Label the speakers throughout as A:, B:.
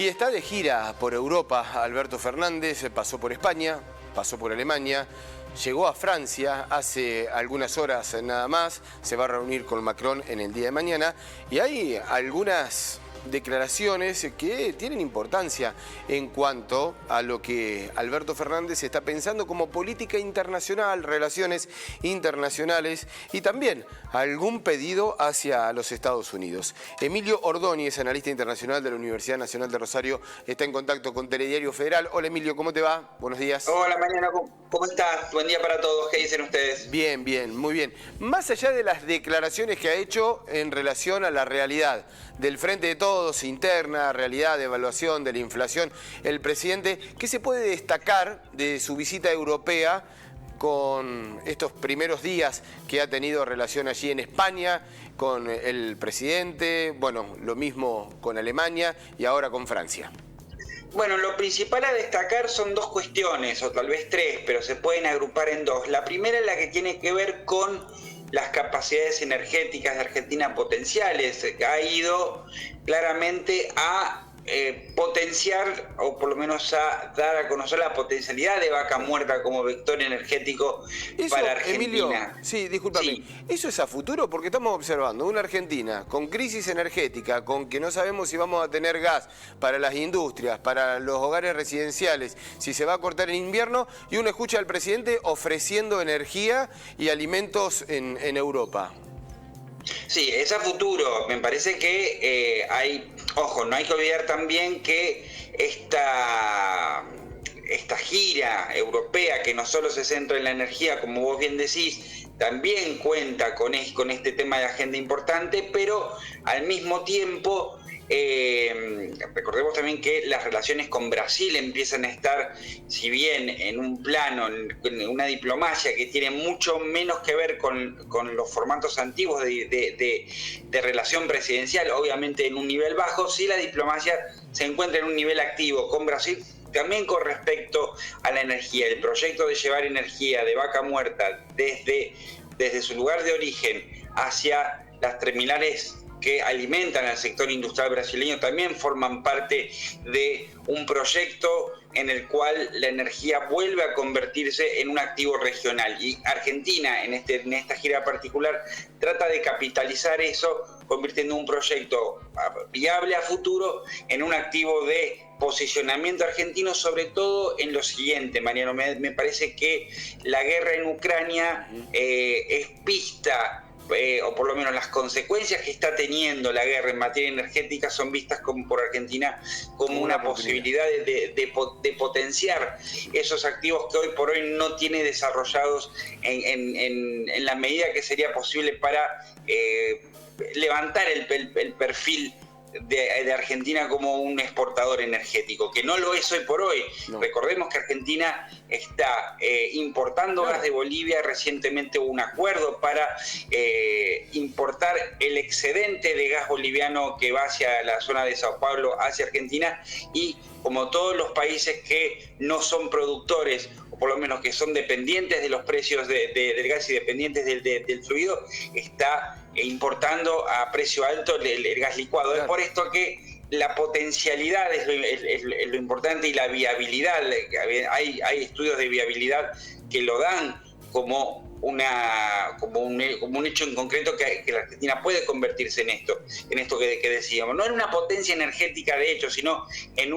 A: Y está de gira por Europa. Alberto Fernández pasó por España, pasó por Alemania, llegó a Francia hace algunas horas nada más, se va a reunir con Macron en el día de mañana y hay algunas declaraciones que tienen importancia en cuanto a lo que Alberto Fernández está pensando como política internacional, relaciones internacionales y también algún pedido hacia los Estados Unidos. Emilio Ordóñez, analista internacional de la Universidad Nacional de Rosario, está en contacto con Telediario Federal. Hola Emilio, ¿cómo te va? Buenos días.
B: Hola Mariano, ¿cómo estás? Buen día para todos, ¿qué dicen ustedes?
A: Bien, bien, muy bien. Más allá de las declaraciones que ha hecho en relación a la realidad del Frente de Todos, interna, realidad de evaluación de la inflación, el presidente, ¿qué se puede destacar de su visita europea con estos primeros días que ha tenido relación allí en España, con el presidente, bueno, lo mismo con Alemania y ahora con Francia?
B: Bueno, lo principal a destacar son dos cuestiones, o tal vez tres, pero se pueden agrupar en dos. La primera es la que tiene que ver con las capacidades energéticas de Argentina potenciales. Ha ido claramente a potenciar, o por lo menos a dar a conocer la potencialidad de Vaca Muerta como vector energético para Argentina.
A: Emilio, sí, discúlpame, sí. ¿Eso es a futuro? Porque estamos observando una Argentina con crisis energética, con que no sabemos si vamos a tener gas para las industrias, para los hogares residenciales, si se va a cortar en invierno, y uno escucha al presidente ofreciendo energía y alimentos en Europa.
B: Sí, es a futuro. Me parece que ojo, no hay que olvidar también que esta gira europea, que no solo se centra en la energía, como vos bien decís, también cuenta con este tema de agenda importante, pero al mismo tiempo recordemos también que las relaciones con Brasil empiezan a estar, si bien en un plano, en una diplomacia que tiene mucho menos que ver con los formatos antiguos de relación presidencial, obviamente en un nivel bajo, sí la diplomacia se encuentra en un nivel activo con Brasil, también con respecto a la energía. El proyecto de llevar energía de Vaca Muerta desde su lugar de origen hacia las terminales que alimentan al sector industrial brasileño también forman parte de un proyecto en el cual la energía vuelve a convertirse en un activo regional. Y Argentina, en esta gira particular, trata de capitalizar eso, convirtiendo un proyecto viable a futuro en un activo de posicionamiento argentino, sobre todo en lo siguiente, Mariano. Me parece que la guerra en Ucrania es pista, o por lo menos las consecuencias que está teniendo la guerra en materia energética son vistas por Argentina como una posibilidad de potenciar esos activos que hoy por hoy no tiene desarrollados en la medida que sería posible para levantar el perfil de Argentina como un exportador energético, que no lo es hoy por hoy. No. Recordemos que Argentina está importando gas de Bolivia. Recientemente hubo un acuerdo para importar el excedente de gas boliviano que va hacia la zona de Sao Paulo, hacia Argentina, y como todos los países que no son productores, o por lo menos que son dependientes de los precios del gas y dependientes del fluido, está importando a precio alto el gas licuado. Claro. Es por esto que la potencialidad es lo importante, y la viabilidad. Hay estudios de viabilidad que lo dan como un hecho en concreto que la Argentina puede convertirse en esto que decíamos. No en una potencia energética de hecho, sino en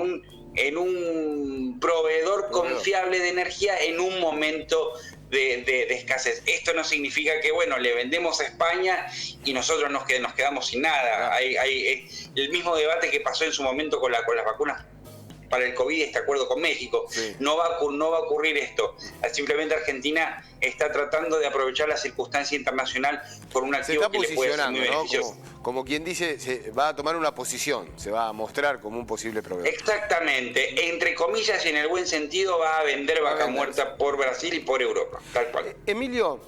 B: un proveedor confiable de energía en un momento de escasez. Esto no significa que, bueno, le vendemos a España y nosotros nos quedamos sin nada. Hay el mismo debate que pasó en su momento con las vacunas para el COVID, este acuerdo con México. Sí. No va a ocurrir esto. Simplemente Argentina está tratando de aprovechar la circunstancia internacional por un activo que le puede ser muy beneficioso.
A: Como quien dice, se va a tomar una posición, se va a mostrar como un posible proveedor.
B: Exactamente, entre comillas y en el buen sentido, va a vender Vaca Muerta por Brasil y por Europa, tal cual.
A: Emilio,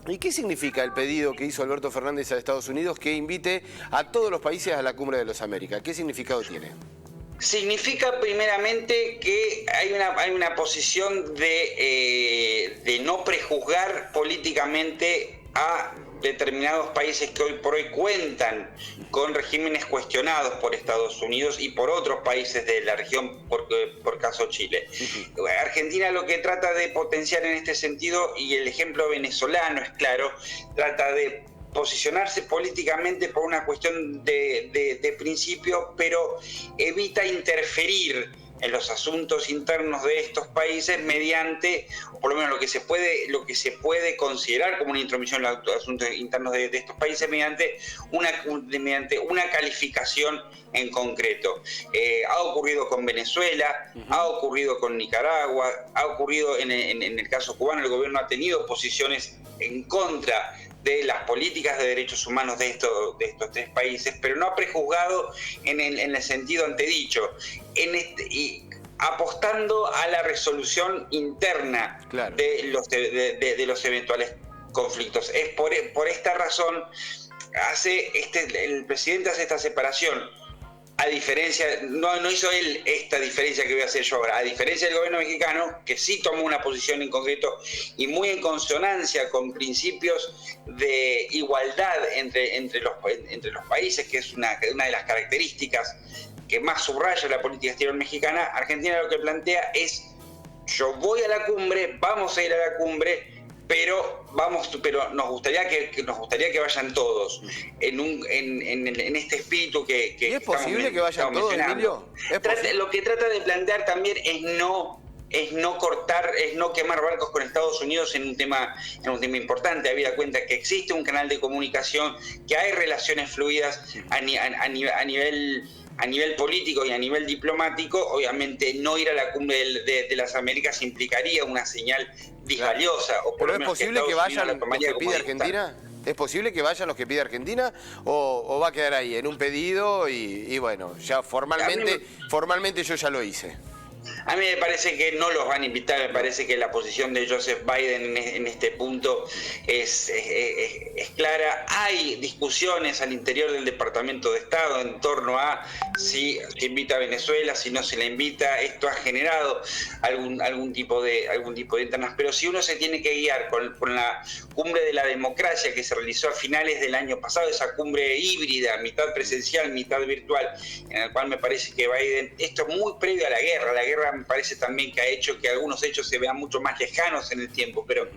A: ¿y qué significa el pedido que hizo Alberto Fernández a Estados Unidos que invite a todos los países a la Cumbre de las Américas? ¿Qué significado tiene?
B: Significa primeramente que hay una posición de no prejuzgar políticamente a determinados países que hoy por hoy cuentan con regímenes cuestionados por Estados Unidos y por otros países de la región, por caso Chile. Argentina lo que trata de potenciar en este sentido, y el ejemplo venezolano es claro, trata de posicionarse políticamente por una cuestión de principio, pero evita interferir en los asuntos internos de estos países mediante, o por lo menos lo que se puede considerar como una intromisión en los asuntos internos de estos países mediante una calificación en concreto. Ha ocurrido con Venezuela, ha ocurrido con Nicaragua, ha ocurrido en el caso cubano. El gobierno ha tenido posiciones en contra de las políticas de derechos humanos de estos tres países, pero no ha prejuzgado en el sentido antedicho, y apostando a la resolución interna de los eventuales conflictos. Es por esta razón el presidente hace esta separación. A diferencia, no hizo él esta diferencia que voy a hacer yo ahora, a diferencia del gobierno mexicano, que sí tomó una posición en concreto y muy en consonancia con principios de igualdad entre los países, que es una de las características que más subraya la política exterior mexicana. Argentina lo que plantea es: yo voy a la cumbre, vamos a ir a la cumbre, pero nos gustaría que vayan todos en este espíritu que
A: ¿Es posible que vayan todos, Emilio?
B: Lo que trata de plantear también es no quemar barcos con Estados Unidos en un tema importante, habida cuenta que existe un canal de comunicación, que hay relaciones fluidas a nivel político y a nivel diplomático. Obviamente no ir a la cumbre de las Américas implicaría una señal disvaliosa.
A: ¿Pero es posible que vayan los que pide Argentina? ¿Es posible que vayan los que pide Argentina? ¿O va a quedar ahí en un pedido y bueno, ya formalmente yo ya lo hice?
B: A mí me parece que no los van a invitar. Me parece que la posición de Joseph Biden en este punto es clara. Hay discusiones al interior del Departamento de Estado en torno a si se invita a Venezuela, si no se la invita. Esto ha generado algún tipo de internas. Pero si uno se tiene que guiar con la cumbre de la democracia que se realizó a finales del año pasado, esa cumbre híbrida, mitad presencial, mitad virtual, en la cual me parece que Biden, esto es muy previo a la guerra. La guerra me parece también que ha hecho que algunos hechos se vean mucho más lejanos en el tiempo, pero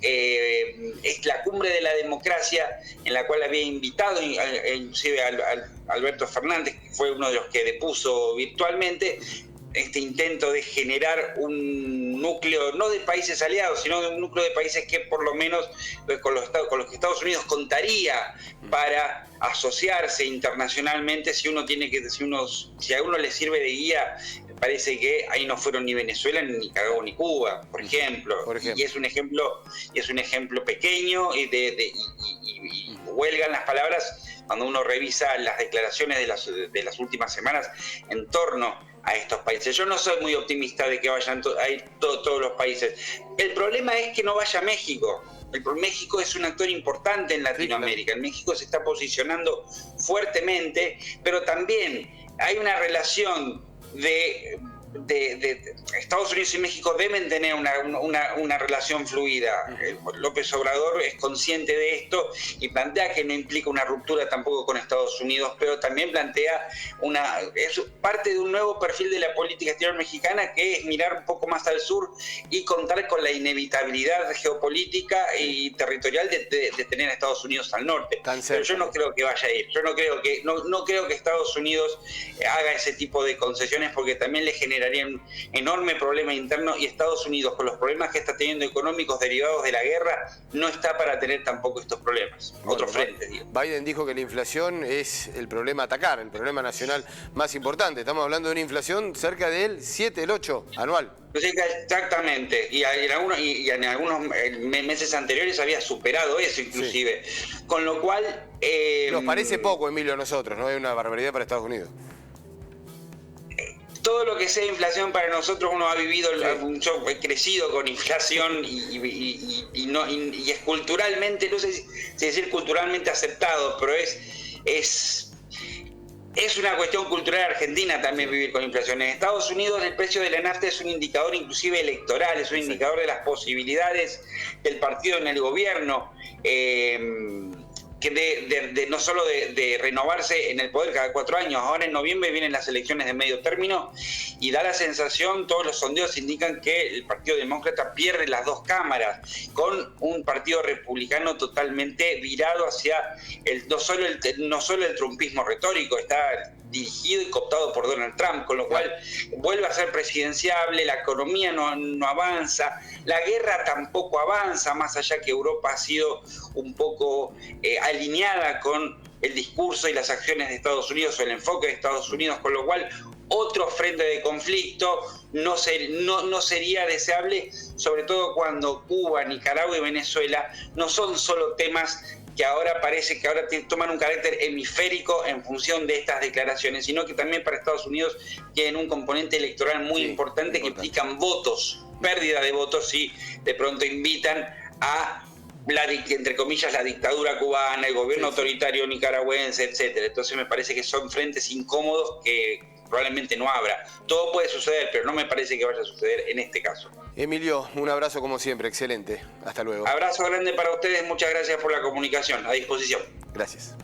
B: es la cumbre de la democracia en la cual había invitado inclusive a Alberto Fernández, que fue uno de los que depuso virtualmente este intento de generar un núcleo, no de países aliados, sino de un núcleo de países que por lo menos con los que Estados Unidos contaría para asociarse internacionalmente. Si a uno le sirve de guía, parece que ahí no fueron ni Venezuela, ni Nicaragua, ni Cuba, por ejemplo. Y es un ejemplo pequeño y huelgan las palabras cuando uno revisa las declaraciones de las últimas semanas en torno a estos países. Yo no soy muy optimista de que vayan todos los países. El problema es que no vaya México. México es un actor importante en Latinoamérica. México se está posicionando fuertemente, pero también hay una relación de Estados Unidos y México deben tener una relación fluida. López Obrador es consciente de esto y plantea que no implica una ruptura tampoco con Estados Unidos, pero también plantea es parte de un nuevo perfil de la política exterior mexicana, que es mirar un poco más al sur y contar con la inevitabilidad geopolítica y territorial de tener a Estados Unidos al norte. Pero yo no creo que vaya a ir. Yo no creo que Estados Unidos haga ese tipo de concesiones, porque también le generaría un enorme problema interno, y Estados Unidos, con los problemas que está teniendo económicos derivados de la guerra, no está para tener tampoco estos problemas. Otro frente, digo.
A: Biden dijo que la inflación es el problema a atacar, el problema nacional más importante. Estamos hablando de una inflación cerca del 7, el 8 anual.
B: Exactamente, y en algunos meses anteriores había superado eso inclusive. Con lo cual...
A: Nos parece poco, Emilio, a nosotros, ¿no? Es una barbaridad para Estados Unidos.
B: Todo lo que sea inflación para nosotros, uno ha vivido, yo he crecido con inflación y es culturalmente, no sé si decir culturalmente aceptado, pero es Es una cuestión cultural argentina también vivir con inflación. En Estados Unidos el precio de la nafta es un indicador inclusive electoral, es un indicador de las posibilidades del partido en el gobierno, que no solo de renovarse en el poder cada 4 años. Ahora en noviembre vienen las elecciones de medio término y da la sensación, todos los sondeos indican que el Partido Demócrata pierde las 2 cámaras, con un partido republicano totalmente virado hacia no solo el trumpismo retórico, está dirigido y cooptado por Donald Trump, con lo cual vuelve a ser presidenciable, la economía no avanza, la guerra tampoco avanza, más allá que Europa ha sido un poco alineada con el discurso y las acciones de Estados Unidos o el enfoque de Estados Unidos, con lo cual otro frente de conflicto no sería deseable, sobre todo cuando Cuba, Nicaragua y Venezuela no son solo temas que ahora parece que ahora toman un carácter hemisférico en función de estas declaraciones, sino que también para Estados Unidos tienen un componente electoral muy importante que implican votos, pérdida de votos si de pronto invitan a entre comillas, la dictadura cubana, el gobierno autoritario nicaragüense, etcétera. Entonces me parece que son frentes incómodos que probablemente no habrá. Todo puede suceder, pero no me parece que vaya a suceder en este caso.
A: Emilio, un abrazo como siempre, excelente. Hasta luego.
B: Abrazo grande para ustedes, muchas gracias por la comunicación. A disposición.
A: Gracias.